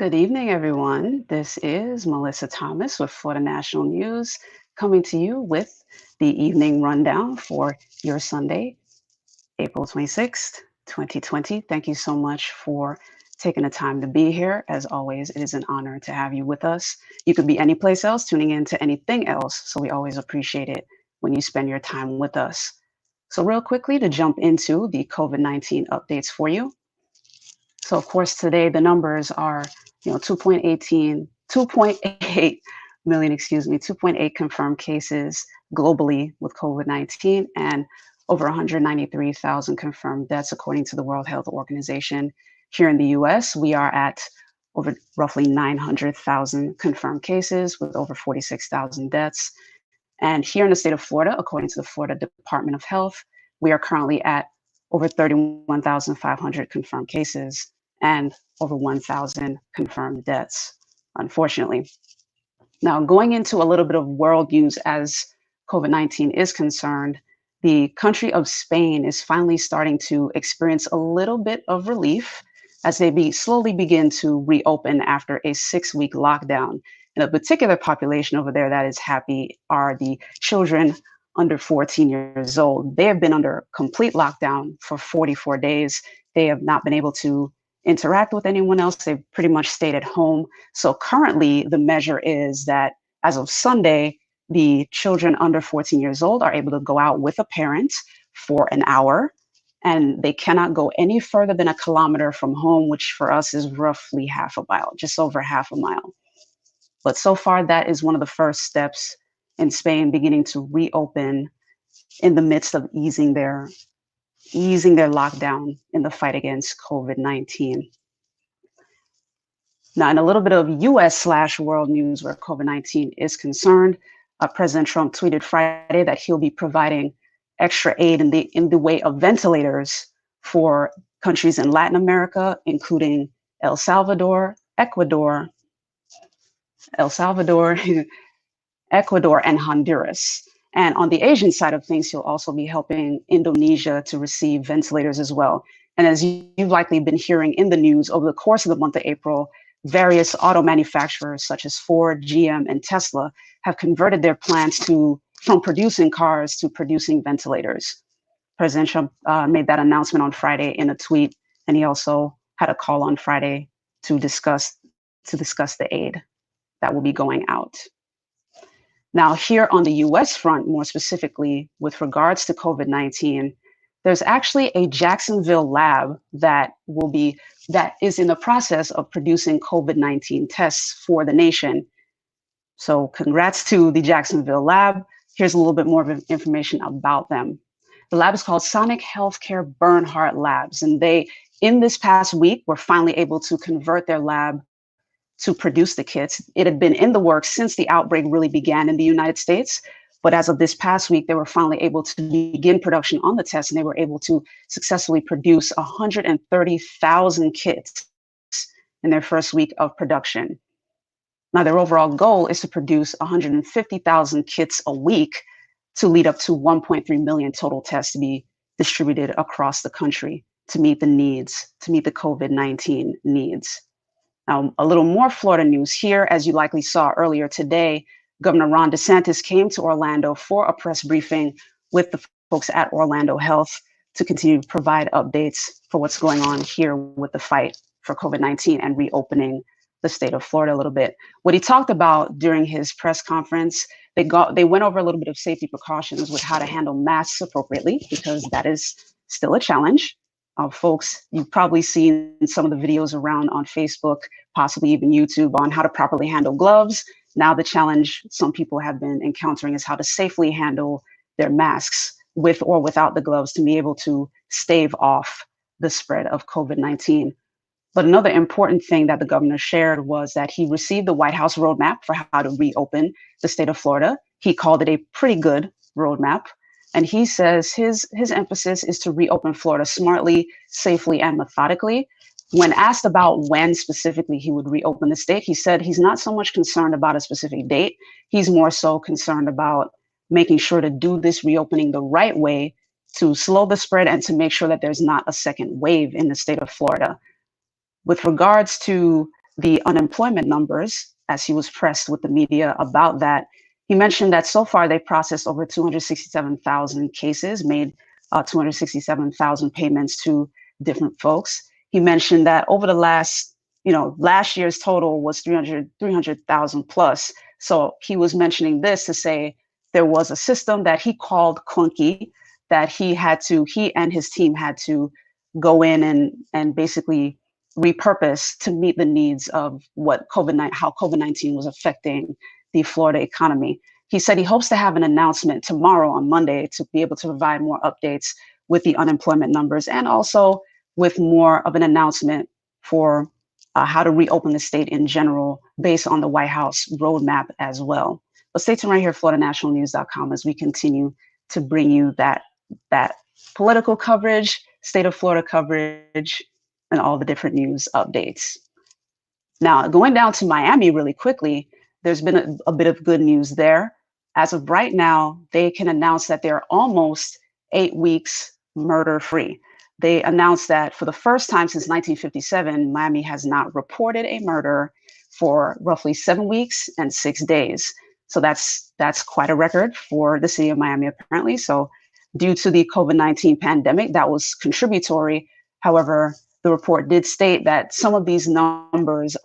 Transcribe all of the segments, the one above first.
Good evening, everyone. This is Mellissa Thomas with Florida National News coming to you with the evening rundown for your Sunday, April 26th, 2020. Thank you so much for taking the time to be here. As always, it is an honor to have you with us. You could be any place else, tuning in to anything else. So we always appreciate it when you spend your time with us. So, real quickly, to jump into the COVID-19 updates for you. So of course today the numbers are, 2.8 million, 2.8 confirmed cases globally with COVID-19 and over 193,000 confirmed deaths according to the World Health Organization. Here in the US, we are at over roughly 900,000 confirmed cases with over 46,000 deaths. And here in the state of Florida, according to the Florida Department of Health, we are currently at over 31,500 confirmed cases and over 1,000 confirmed deaths, unfortunately. Now, going into a little bit of world news as COVID-19 is concerned, the country of Spain is finally starting to experience a little bit of relief as they slowly begin to reopen after a 6-week lockdown. And a particular population over there that is happy are the children under 14 years old. They have been under complete lockdown for 44 days. They have not been able to interact with anyone else. They've pretty much stayed at home. So currently the measure is that as of Sunday, the children under 14 years old are able to go out with a parent for an hour, and they cannot go any further than a kilometer from home, which for us is roughly half a mile, just over half a mile. But so far, that is one of the first steps in Spain beginning to reopen in the midst of easing their lockdown in the fight against COVID-19. Now, in a little bit of US/world news where COVID-19 is concerned, President Trump tweeted Friday that he'll be providing extra aid in the way of ventilators for countries in Latin America, including El Salvador, Ecuador, Ecuador, and Honduras. And on the Asian side of things, he'll also be helping Indonesia to receive ventilators as well. And as you've likely been hearing in the news over the course of the month of April, various auto manufacturers such as Ford, GM, and Tesla have converted their plants from producing cars to producing ventilators. President Trump made that announcement on Friday in a tweet, and he also had a call on Friday to discuss the aid that will be going out. Now, here on the US front, more specifically with regards to COVID-19, there's actually a Jacksonville lab that is in the process of producing COVID-19 tests for the nation. So congrats to the Jacksonville lab. Here's a little bit more of information about them. The lab is called Sonic Healthcare Bernhardt Labs, and in this past week, were finally able to convert their lab to produce the kits. It had been in the works since the outbreak really began in the United States. But as of this past week, they were finally able to begin production on the test, and they were able to successfully produce 130,000 kits in their first week of production. Now, their overall goal is to produce 150,000 kits a week to lead up to 1.3 million total tests to be distributed across the country to meet the COVID-19 needs. Now, a little more Florida news here. As you likely saw earlier today, Governor Ron DeSantis came to Orlando for a press briefing with the folks at Orlando Health to continue to provide updates for what's going on here with the fight for COVID-19 and reopening the state of Florida a little bit. What he talked about during his press conference, they went over a little bit of safety precautions with how to handle masks appropriately, because that is still a challenge. Folks, you've probably seen some of the videos around on Facebook, possibly even YouTube, on how to properly handle gloves. Now the challenge some people have been encountering is how to safely handle their masks with or without the gloves to be able to stave off the spread of COVID-19. But another important thing that the governor shared was that he received the White House roadmap for how to reopen the state of Florida. He called it a pretty good roadmap. And he says his emphasis is to reopen Florida smartly, safely, and methodically. When asked about when specifically he would reopen the state, he said he's not so much concerned about a specific date. He's more so concerned about making sure to do this reopening the right way to slow the spread and to make sure that there's not a second wave in the state of Florida. With regards to the unemployment numbers, as he was pressed with the media about that, he mentioned that so far they processed over 267,000 cases, made 267,000 payments to different folks. He mentioned that over the last year's total was 300,000 plus. So he was mentioning this to say there was a system that he called clunky, that he and his team had to go in and basically repurpose to meet the needs of how COVID-19 was affecting the Florida economy. He said he hopes to have an announcement tomorrow on Monday to be able to provide more updates with the unemployment numbers and also with more of an announcement for how to reopen the state in general based on the White House roadmap as well. But stay tuned right here, FloridaNationalNews.com, as we continue to bring you that political coverage, state of Florida coverage, and all the different news updates. Now, going down to Miami really quickly, there's been a bit of good news there. As of right now, they can announce that they're almost 8 weeks murder free. They announced that for the first time since 1957, Miami has not reported a murder for roughly 7 weeks and 6 days. So that's quite a record for the city of Miami, apparently. So due to the COVID-19 pandemic, that was contributory. However, the report did state that some of these numbers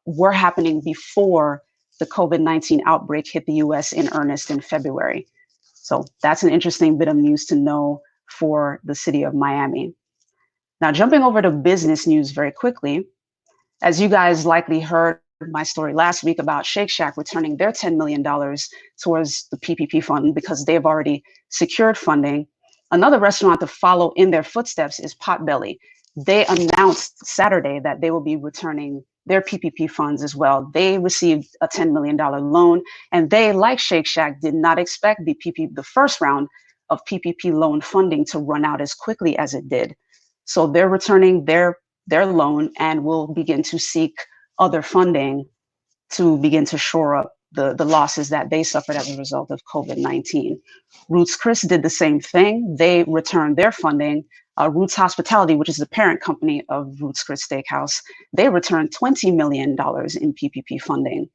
were happening before the COVID-19 outbreak hit the US in earnest in February. So that's an interesting bit of news to know for the city of Miami. Now, jumping over to business news very quickly, as you guys likely heard my story last week about Shake Shack returning their $10 million towards the PPP fund because they've already secured funding. Another restaurant to follow in their footsteps is Potbelly. They announced Saturday that they will be returning their PPP funds as well. They received a $10 million loan, and they, like Shake Shack, did not expect the first round of PPP loan funding to run out as quickly as it did. So they're returning their loan and will begin to seek other funding to begin to shore up the losses that they suffered as a result of COVID-19. Roots Chris did the same thing. They returned their funding. Roots Hospitality, which is the parent company of Roots Chris Steakhouse, they returned $20 million in PPP funding.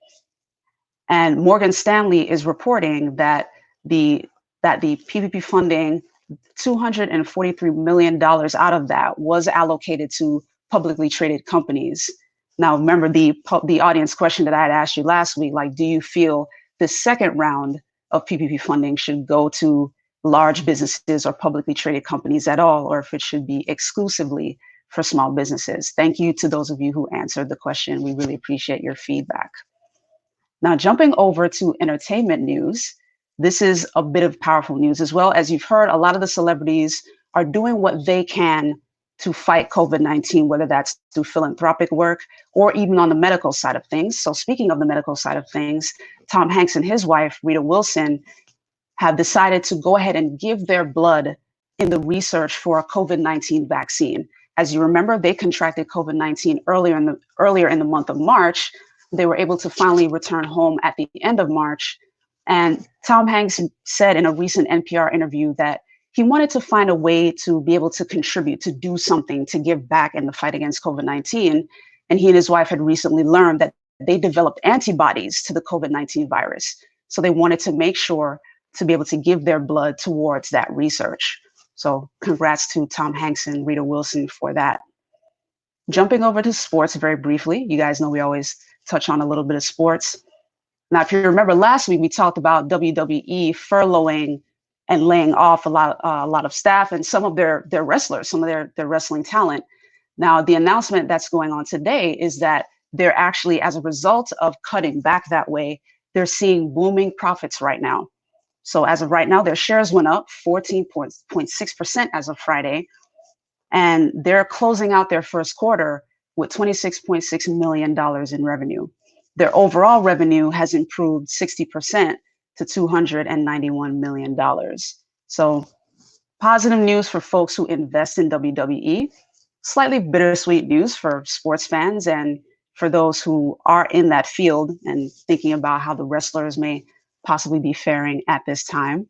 And Morgan Stanley is reporting that the PPP funding, $243 million out of that was allocated to publicly traded companies. Now, remember the audience question that I had asked you last week, like, do you feel the second round of PPP funding should go to large businesses or publicly traded companies at all, or if it should be exclusively for small businesses? Thank you to those of you who answered the question. We really appreciate your feedback. Now, jumping over to entertainment news, this is a bit of powerful news as well. As you've heard, a lot of the celebrities are doing what they can to fight COVID-19, whether that's through philanthropic work or even on the medical side of things. So speaking of the medical side of things, Tom Hanks and his wife, Rita Wilson, have decided to go ahead and give their blood in the research for a COVID-19 vaccine. As you remember, they contracted COVID-19 earlier in the month of March. They were able to finally return home at the end of March. And Tom Hanks said in a recent NPR interview that he wanted to find a way to be able to contribute, to do something, to give back in the fight against COVID-19. And he and his wife had recently learned that they developed antibodies to the COVID-19 virus. So they wanted to make sure to be able to give their blood towards that research. So congrats to Tom Hanks and Rita Wilson for that. Jumping over to sports very briefly, you guys know we always touch on a little bit of sports. Now, if you remember last week, we talked about WWE furloughing and laying off a lot of staff and some of their wrestlers, some of their wrestling talent. Now, the announcement that's going on today is that they're actually, as a result of cutting back that way, they're seeing booming profits right now. So as of right now, their shares went up 14.6% as of Friday, and they're closing out their first quarter with $26.6 million in revenue. Their overall revenue has improved 60% to $291 million. So positive news for folks who invest in WWE, slightly bittersweet news for sports fans and for those who are in that field and thinking about how the wrestlers may possibly be faring at this time.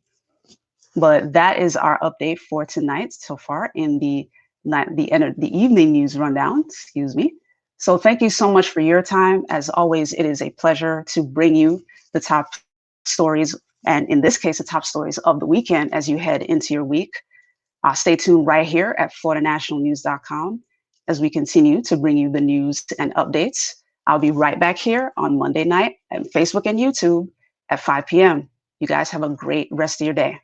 But that is our update for tonight so far in the evening news rundown, excuse me. So thank you so much for your time. As always, it is a pleasure to bring you the top stories, and in this case, the top stories of the weekend as you head into your week. Stay tuned right here at FloridaNationalNews.com as we continue to bring you the news and updates. I'll be right back here on Monday night on Facebook and YouTube at 5 p.m. You guys have a great rest of your day.